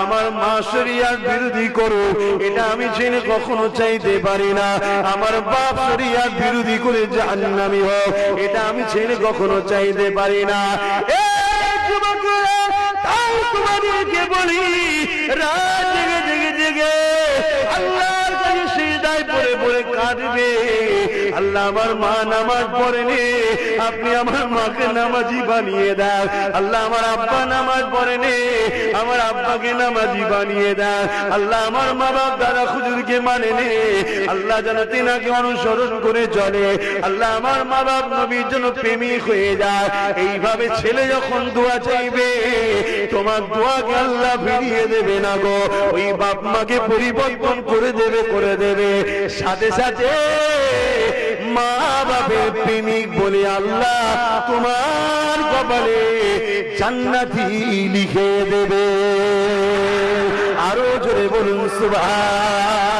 আমার মা শরিয়াত বিরোধী করো, এটা আমি জেনে কখনো চাইতে পারি না। আমার বাপ শরিয়াত বিরোধী করে জাহান্নামী হোক, এটা আমি জেনে কখনো চাইতে পারি না। এই যুবকেরা, তাই তোমাদেরকে বলি, রাত জেগে জেগে জেগে আল্লাহর কাছে সিজদায় পড়ে পড়ে কাঁদবে। আল্লাহ আমার মা নামাজ পড়েনি, আপনি আমার মাকে নামাজি বানিয়ে দেন। আল্লাহ আমার আব্বা নামাজ পড়েনি, আমার আব্বাকে নামাজি বানিয়ে দেন। আল্লাহ আমার মা বাপ দাদা হুজুরকে মানেনি, আল্লাহ যেন তিনাকে অনুসরণ করে চলে। আল্লাহ আমার মা বাপ নবীর জন্য প্রেমিক হয়ে যায়। এইভাবে ছেলে যখন দোয়া চাইবে, তোমার দোয়াকে আল্লাহ ফিরিয়ে দেবে না গো, ওই বাপ মাকে পরিবর্তন করে দেবে, করে দেবে। সাথে সাথে মা বাপের প্রেমিক বলে আল্লাহ তোমার কপালে জান্নাতি লিখে দেবে। আরো জোরে বলুন সুবহান।